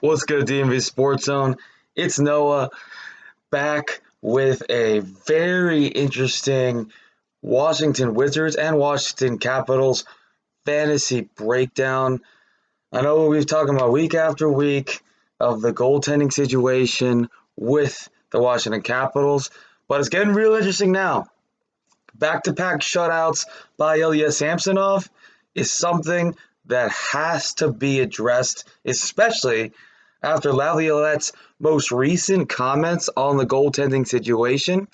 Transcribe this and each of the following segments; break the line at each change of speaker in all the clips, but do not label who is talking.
What's good, DMV Sports Zone? It's Noah back with a very interesting Washington Wizards and Washington Capitals fantasy breakdown. I know we've talking about week after week of the goaltending situation with the Washington Capitals, but it's getting real interesting now. Back-to-back shutouts by Ilya Samsonov is something that has to be addressed, especially after Laviolette's most recent comments on the goaltending situation.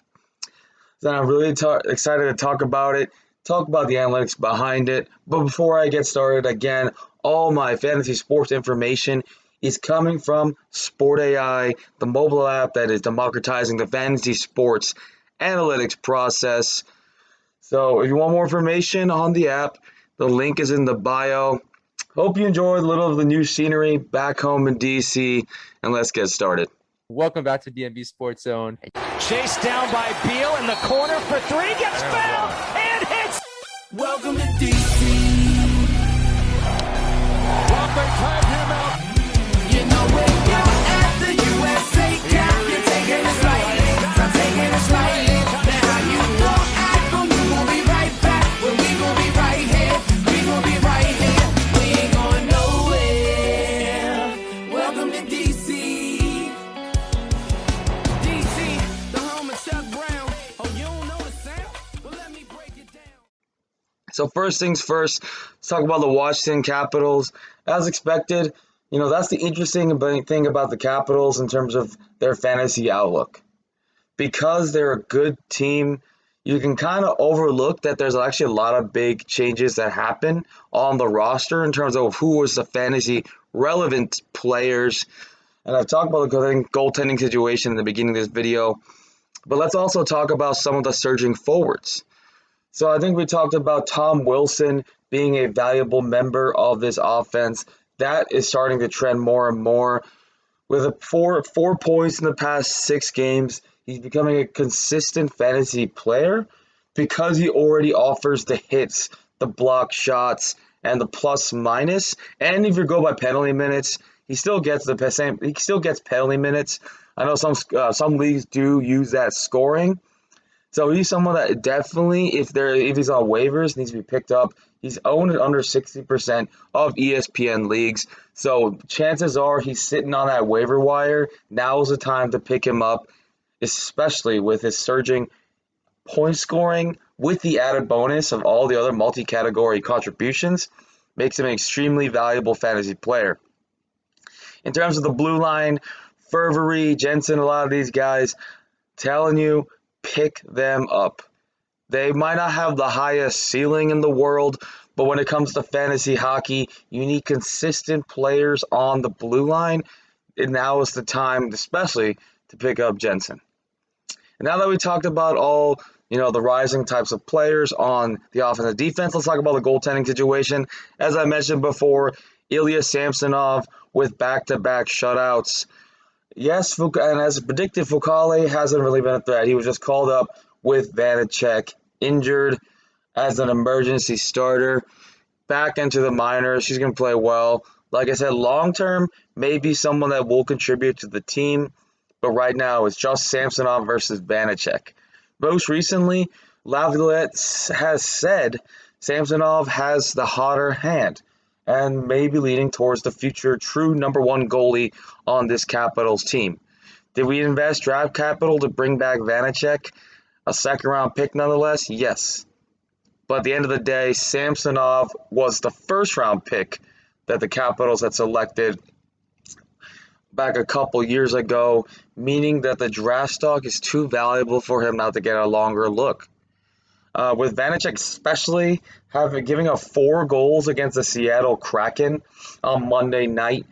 Then I'm really excited to talk about it, talk about the analytics behind it. But before I get started, again, all my fantasy sports information is coming from Sport AI, the mobile app that is democratizing the fantasy sports analytics process. So if you want more information on the app, the link is in the bio. Hope you enjoyed a little of the new scenery back home in DC, and let's get started.
Welcome back to DMV Sports Zone.
Chased down by Beal in the corner for three, gets fouled and hits.
Welcome to DC.
Well, they tied him out.
You know where you're at the USA Cup. You're taking it slightly. I'm taking it slightly. Now how you gon' act on you gon' be right back. When we gon' be right here. We gon' be right here. We ain't going nowhere. Welcome to DC. DC, the home of Chuck Brown. Oh, you don't know the sound? Well, let me break it down.
So first things first, let's talk about the Washington Capitals. As expected, that's the interesting thing about the Capitals in terms of their fantasy outlook. Because they're a good team, you can kind of overlook that there's actually a lot of big changes that happen on the roster in terms of who was the fantasy relevant players. And I've talked about the goaltending situation in the beginning of this video, but let's also talk about some of the surging forwards. So I think we talked about Tom Wilson being a valuable member of this offense. That is starting to trend more and more. With four points in the past 6 games, he's becoming a consistent fantasy player because he already offers the hits, the block shots, and the plus minus. And if you go by penalty minutes, he still gets the same. He still gets penalty minutes. I know some leagues do use that scoring. So he's someone that definitely, if he's on waivers, needs to be picked up. He's owned at under 60% of ESPN leagues. So chances are he's sitting on that waiver wire. Now is the time to pick him up, especially with his surging point scoring with the added bonus of all the other multi-category contributions. Makes him an extremely valuable fantasy player. In terms of the blue line, Fervery, Jensen, a lot of these guys, telling you, pick them up. They might not have the highest ceiling in the world, but when it comes to fantasy hockey, you need consistent players on the blue line, and now is the time, especially, to pick up Jensen. And now that we talked about all, the rising types of players on the offense and defense, let's talk about the goaltending situation. As I mentioned before, Ilya Samsonov with back-to-back shutouts. Yes, and as predicted, Foucault hasn't really been a threat. He was just called up with Vanacek injured as an emergency starter. Back into the minors. She's going to play well. Like I said, long-term, maybe someone that will contribute to the team. But right now, it's just Samsonov versus Vanacek. Most recently, Laviolette has said Samsonov has the hotter hand and maybe leading towards the future true number one goalie on this Capitals team. Did we invest draft capital to bring back Vanacek? A second-round pick nonetheless? Yes. But at the end of the day, Samsonov was the first-round pick that the Capitals had selected back a couple years ago, meaning that the draft stock is too valuable for him not to get a longer look. With Vanacek especially giving up 4 goals against the Seattle Kraken on Monday night,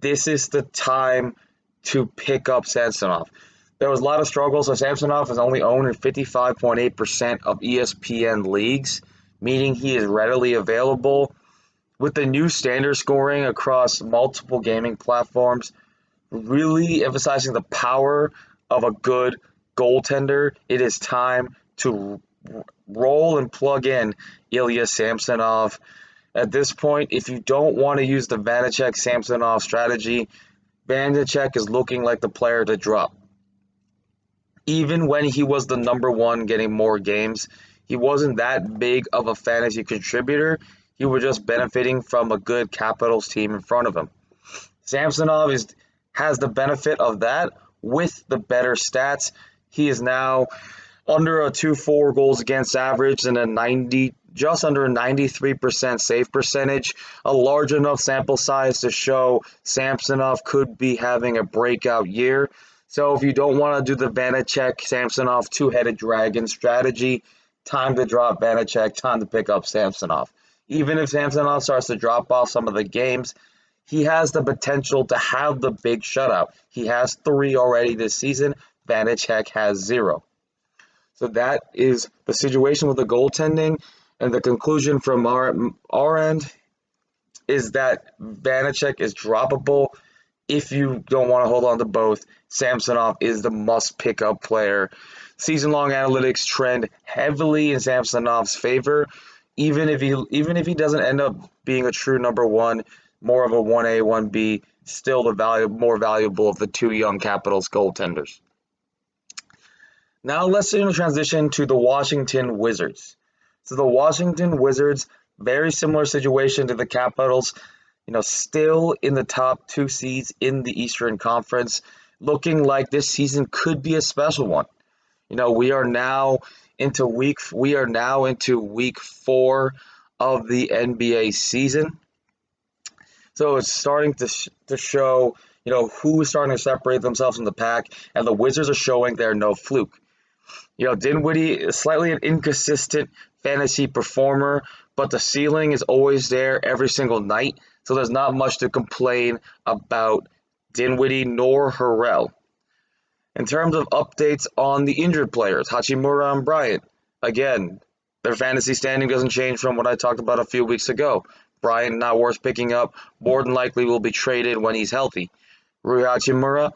this is the time to pick up Samsonov. There was a lot of struggles, so Samsonov is only owned in 55.8% of ESPN leagues, meaning he is readily available. With the new standard scoring across multiple gaming platforms, really emphasizing the power of a good goaltender, it is time to roll and plug in Ilya Samsonov. At this point, if you don't want to use the Vanacek Samsonov strategy, Vanacek is looking like the player to drop. Even when he was the number one getting more games, he wasn't that big of a fantasy contributor. He was just benefiting from a good Capitals team in front of him. Samsonov has the benefit of that with the better stats. He is now under a 2.4 goals against average and just under a 93% save percentage, a large enough sample size to show Samsonov could be having a breakout year. So if you don't want to do the Vanacek Samsonov two-headed dragon strategy, time to drop Vanacek, time to pick up Samsonov. Even if Samsonov starts to drop off some of the games, he has the potential to have the big shutout. He has 3 already this season. Vanacek has 0. So that is the situation with the goaltending. And the conclusion from our end is that Vanacek is droppable. If you don't want to hold on to both, Samsonov is the must pick up player. Season-long analytics trend heavily in Samsonov's favor. Even if he doesn't end up being a true number one, more of a 1A, 1B, still the more valuable of the two young Capitals goaltenders. Now let's transition to the Washington Wizards. So the Washington Wizards, very similar situation to the Capitals, still in the top 2 seeds in the Eastern Conference, looking like this season could be a special one. We are now into week 4 of the NBA season. So it's starting to show, who's starting to separate themselves from the pack, and the Wizards are showing they're no fluke. Dinwiddie is slightly an inconsistent fantasy performer, but the ceiling is always there every single night, so there's not much to complain about Dinwiddie nor Harrell. In terms of updates on the injured players, Hachimura and Bryant, again, their fantasy standing doesn't change from what I talked about a few weeks ago. Bryant not worth picking up, more than likely will be traded when he's healthy. Rui Hachimura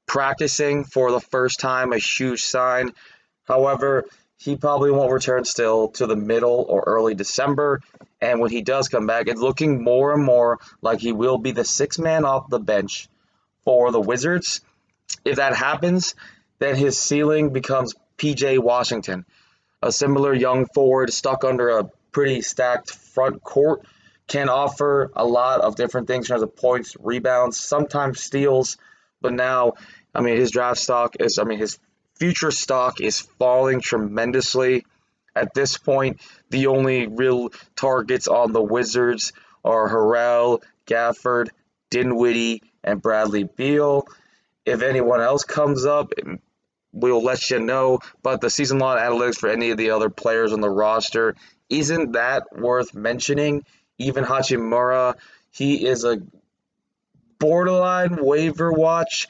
practicing for the first time, a huge sign. However, he probably won't return still to the middle or early December, and when he does come back, it's looking more and more like he will be the 6th man off the bench for the Wizards. If that happens, then his ceiling becomes PJ Washington, a similar young forward stuck under a pretty stacked front court, can offer a lot of different things in terms of points, rebounds, sometimes steals, but now, his his future stock is falling tremendously. At this point, the only real targets on the Wizards are Harrell, Gafford, Dinwiddie, and Bradley Beal. If anyone else comes up, we'll let you know, but the season-long analytics for any of the other players on the roster isn't that worth mentioning. Even Hachimura, he is a borderline waiver watch,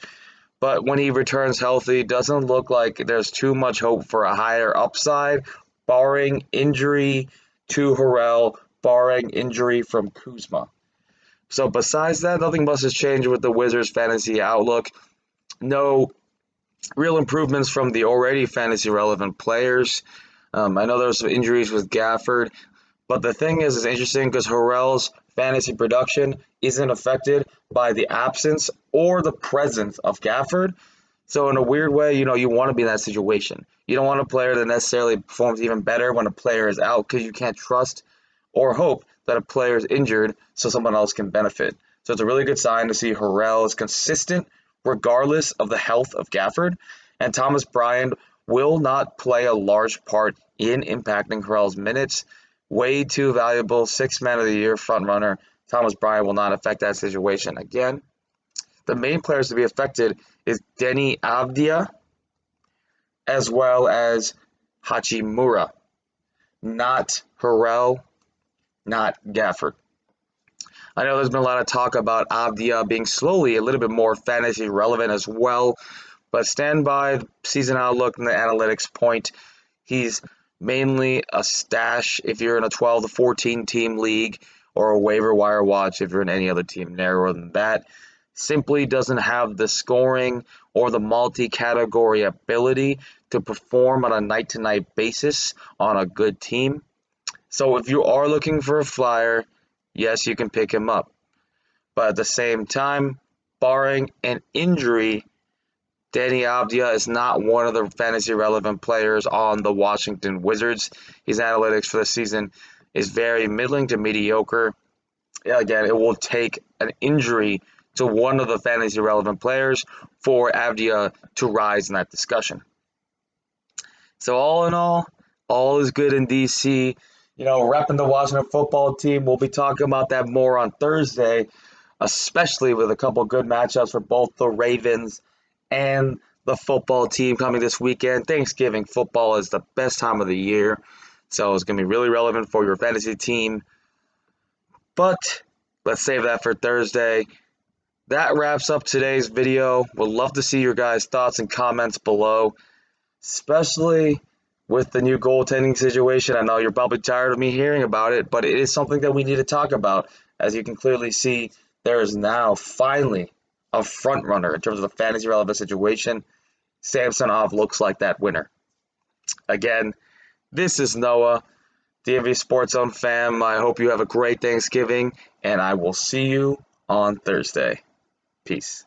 but when he returns healthy, doesn't look like there's too much hope for a higher upside, barring injury to Harrell, barring injury from Kuzma. So besides that, nothing much has changed with the Wizards' fantasy outlook. No real improvements from the already fantasy-relevant players. I know there's some injuries with Gafford, but the thing is, it's interesting because Harrell's fantasy production isn't affected by the absence or the presence of Gafford. So in a weird way, you want to be in that situation. You don't want a player that necessarily performs even better when a player is out because you can't trust or hope that a player is injured so someone else can benefit. So it's a really good sign to see Harrell is consistent regardless of the health of Gafford, and Thomas Bryant will not play a large part in impacting Harrell's minutes. Way too valuable, 6th man of the year frontrunner. Thomas Bryant will not affect that situation again. The main players to be affected is Denny Avdia as well as Hachimura, not Harrell, not Gafford. I know there's been a lot of talk about Avdia being slowly a little bit more fantasy relevant as well, but stand by the season outlook and the analytics point. He's mainly a stash if you're in a 12 to 14 team league, or a waiver wire watch if you're in any other team narrower than that. Simply doesn't have the scoring or the multi-category ability to perform on a night-to-night basis on a good team. So if you are looking for a flyer, yes, you can pick him up. But at the same time, barring an injury, Danny Avdia is not one of the fantasy relevant players on the Washington Wizards. His analytics for the season is very middling to mediocre. Again, it will take an injury to one of the fantasy relevant players for Avdia to rise in that discussion. So all in all is good in DC. Repping the Washington football team. We'll be talking about that more on Thursday, especially with a couple good matchups for both the Ravens and the football team coming this weekend. Thanksgiving football is the best time of the year, so it's going to be really relevant for your fantasy team. But let's save that for Thursday. That wraps up today's video. Would love to see your guys' thoughts and comments below, especially with the new goaltending situation. I know you're probably tired of me hearing about it, but it is something that we need to talk about. As you can clearly see, there is now finally a front runner in terms of the fantasy relevant situation. Samsonov looks like that winner. Again, this is Noah, DMV Sports Zone fam. I hope you have a great Thanksgiving, and I will see you on Thursday. Peace.